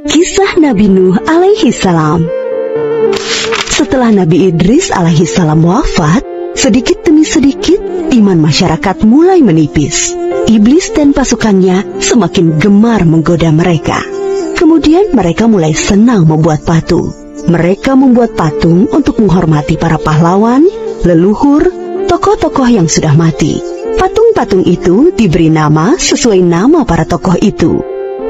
Kisah Nabi Nuh alaihi salam. Setelah Nabi Idris alaihi salam wafat, sedikit demi sedikit iman masyarakat mulai menipis. Iblis dan pasukannya semakin gemar menggoda mereka. Kemudian mereka mulai senang membuat patung. Mereka membuat patung untuk menghormati para pahlawan, leluhur, tokoh-tokoh yang sudah mati. Patung-patung itu diberi nama sesuai nama para tokoh itu.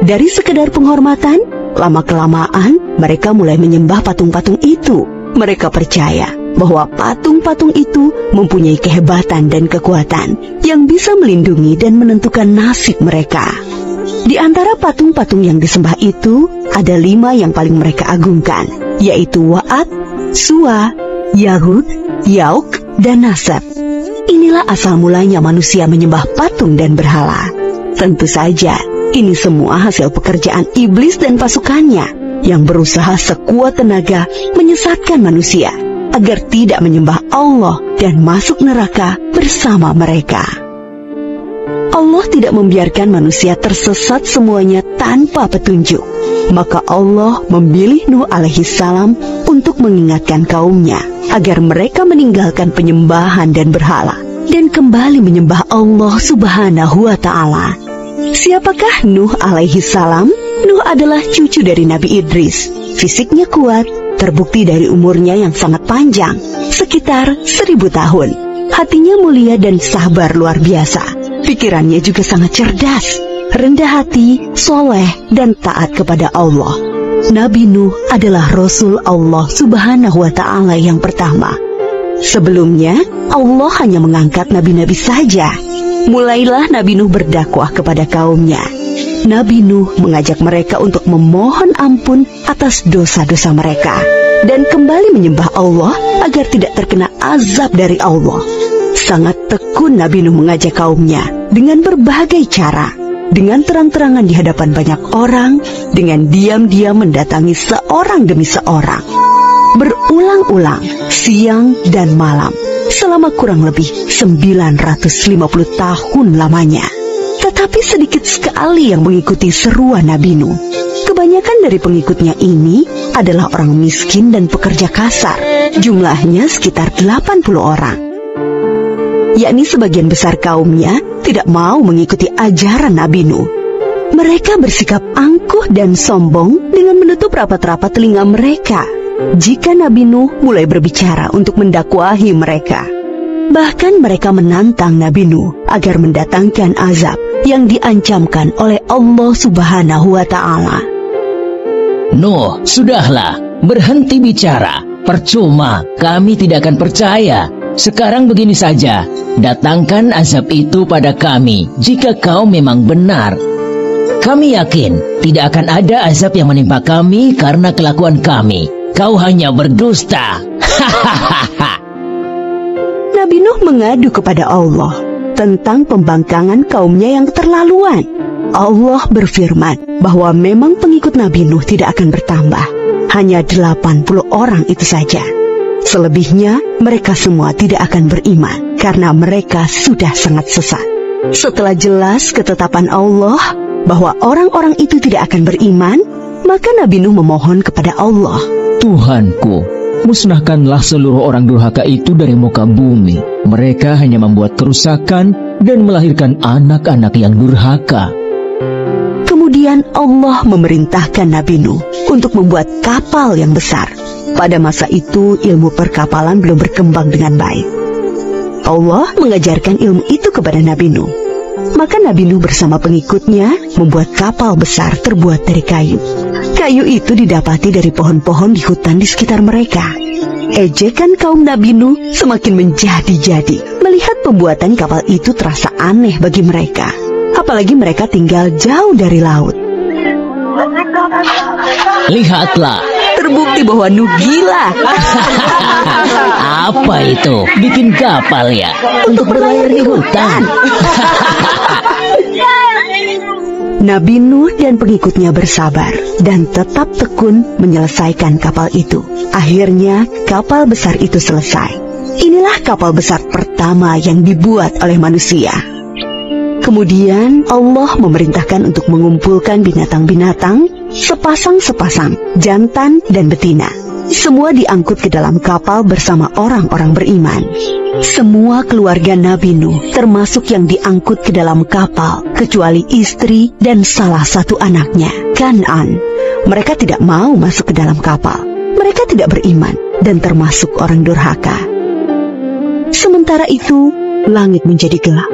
Dari sekedar penghormatan, lama-kelamaan mereka mulai menyembah patung-patung itu. Mereka percaya bahwa patung-patung itu mempunyai kehebatan dan kekuatan yang bisa melindungi dan menentukan nasib mereka. Di antara patung-patung yang disembah itu, ada 5 yang paling mereka agungkan, yaitu Wa'ad, Suwa, Yahud, Yauk, dan Nasr. Inilah asal mulanya manusia menyembah patung dan berhala. Tentu saja, ini semua hasil pekerjaan iblis dan pasukannya yang berusaha sekuat tenaga menyesatkan manusia agar tidak menyembah Allah dan masuk neraka bersama mereka. Allah tidak membiarkan manusia tersesat semuanya tanpa petunjuk. Maka Allah memilih Nuh alaihi salam untuk mengingatkan kaumnya agar mereka meninggalkan penyembahan dan berhala dan kembali menyembah Allah subhanahu wa ta'ala. Siapakah Nuh alaihi salam? Nuh adalah cucu dari Nabi Idris. Fisiknya kuat, terbukti dari umurnya yang sangat panjang, sekitar 1000 tahun. Hatinya mulia dan sabar luar biasa. Pikirannya juga sangat cerdas, rendah hati, soleh, dan taat kepada Allah. Nabi Nuh adalah Rasul Allah subhanahu wa ta'ala yang pertama. Sebelumnya, Allah hanya mengangkat nabi-nabi saja. Mulailah Nabi Nuh berdakwah kepada kaumnya. Nabi Nuh mengajak mereka untuk memohon ampun atas dosa-dosa mereka dan kembali menyembah Allah agar tidak terkena azab dari Allah. Sangat tekun Nabi Nuh mengajak kaumnya dengan berbagai cara, dengan terang-terangan di hadapan banyak orang, dengan diam-diam mendatangi seorang demi seorang, berulang-ulang, siang dan malam, selama kurang lebih 950 tahun lamanya. Tetapi sedikit sekali yang mengikuti seruan Nabi Nuh. Kebanyakan dari pengikutnya ini adalah orang miskin dan pekerja kasar. Jumlahnya sekitar 80 orang. Yakni sebagian besar kaumnya tidak mau mengikuti ajaran Nabi Nuh. Mereka bersikap angkuh dan sombong dengan menutup rapat-rapat telinga mereka jika Nabi Nuh mulai berbicara untuk mendakwahi mereka. Bahkan mereka menantang Nabi Nuh agar mendatangkan azab yang diancamkan oleh Allah subhanahu wa ta'ala. Nuh, sudahlah, berhenti bicara. Percuma, kami tidak akan percaya. Sekarang begini saja, datangkan azab itu pada kami jika kau memang benar. Kami yakin tidak akan ada azab yang menimpa kami karena kelakuan kami. Kau hanya berdusta. Nabi Nuh mengadu kepada Allah tentang pembangkangan kaumnya yang keterlaluan. Allah berfirman bahwa memang pengikut Nabi Nuh tidak akan bertambah. Hanya 80 orang itu saja. Selebihnya mereka semua tidak akan beriman karena mereka sudah sangat sesat. Setelah jelas ketetapan Allah bahwa orang-orang itu tidak akan beriman, maka Nabi Nuh memohon kepada Allah, Tuhanku, musnahkanlah seluruh orang durhaka itu dari muka bumi. Mereka hanya membuat kerusakan dan melahirkan anak-anak yang durhaka. Kemudian Allah memerintahkan Nabi Nuh untuk membuat kapal yang besar. Pada masa itu ilmu perkapalan belum berkembang dengan baik. Allah mengajarkan ilmu itu kepada Nabi Nuh. Maka Nabi Nuh bersama pengikutnya membuat kapal besar terbuat dari kayu. Kayu itu didapati dari pohon-pohon di hutan di sekitar mereka. Ejekan kaum Nabi Nuh semakin menjadi-jadi. Melihat pembuatan kapal itu terasa aneh bagi mereka. Apalagi mereka tinggal jauh dari laut. Lihatlah, Terbukti bahwa Nuh gila. apa itu? Bikin kapal ya? Untuk berlayar di hutan. Nabi Nuh dan pengikutnya bersabar dan tetap tekun menyelesaikan kapal itu. Akhirnya kapal besar itu selesai. Inilah kapal besar pertama yang dibuat oleh manusia. Kemudian Allah memerintahkan untuk mengumpulkan binatang-binatang sepasang-sepasang, jantan dan betina. Semua diangkut ke dalam kapal bersama orang-orang beriman. Semua keluarga Nabi Nuh, termasuk yang diangkut ke dalam kapal, kecuali istri dan salah satu anaknya, Kan'an. Mereka tidak mau masuk ke dalam kapal. Mereka tidak beriman dan termasuk orang durhaka. Sementara itu, langit menjadi gelap.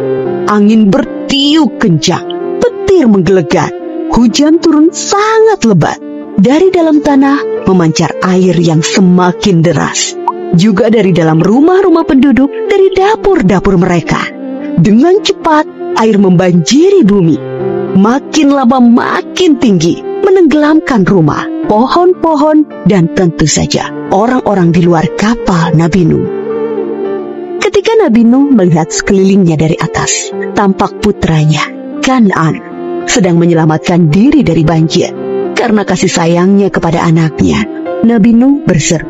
Angin bertiup kencang, petir menggelegar. Hujan turun sangat lebat. Dari dalam tanah memancar air yang semakin deras. Juga dari dalam rumah-rumah penduduk, dari dapur-dapur mereka. Dengan cepat, air membanjiri bumi. Makin lama makin tinggi, menenggelamkan rumah, pohon-pohon, dan tentu saja orang-orang di luar kapal Nabi Nuh. Ketika Nabi Nuh melihat sekelilingnya dari atas, tampak putranya, Kan'an, sedang menyelamatkan diri dari banjir. Karena kasih sayangnya kepada anaknya, Nabi Nuh berseru,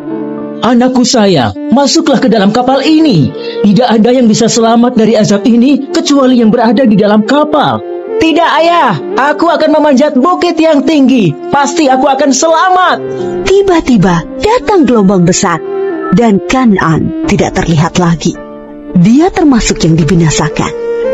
Anakku sayang, masuklah ke dalam kapal ini. Tidak ada yang bisa selamat dari azab ini kecuali yang berada di dalam kapal. Tidak ayah, aku akan memanjat bukit yang tinggi. Pasti aku akan selamat. Tiba-tiba datang gelombang besar dan Kan'an tidak terlihat lagi. Dia termasuk yang dibinasakan.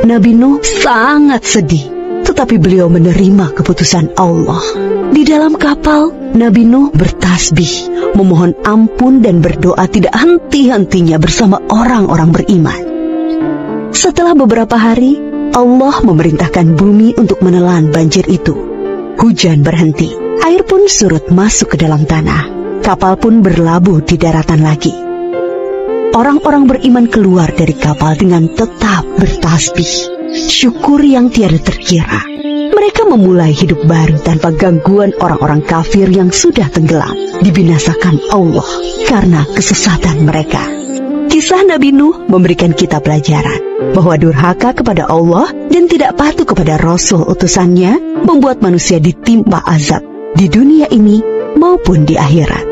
Nabi Nuh sangat sedih, tetapi beliau menerima keputusan Allah. Di dalam kapal, Nabi Nuh bertasbih, memohon ampun dan berdoa tidak henti-hentinya bersama orang-orang beriman. Setelah beberapa hari, Allah memerintahkan bumi untuk menelan banjir itu. Hujan berhenti, air pun surut masuk ke dalam tanah. Kapal pun berlabuh di daratan lagi. Orang-orang beriman keluar dari kapal dengan tetap bertasbih. Syukur yang tiada terkira. Mereka memulai hidup baru tanpa gangguan orang-orang kafir yang sudah tenggelam, dibinasakan Allah karena kesesatan mereka. Kisah Nabi Nuh memberikan kita pelajaran bahwa durhaka kepada Allah dan tidak patuh kepada Rasul utusannya membuat manusia ditimpa azab di dunia ini maupun di akhirat.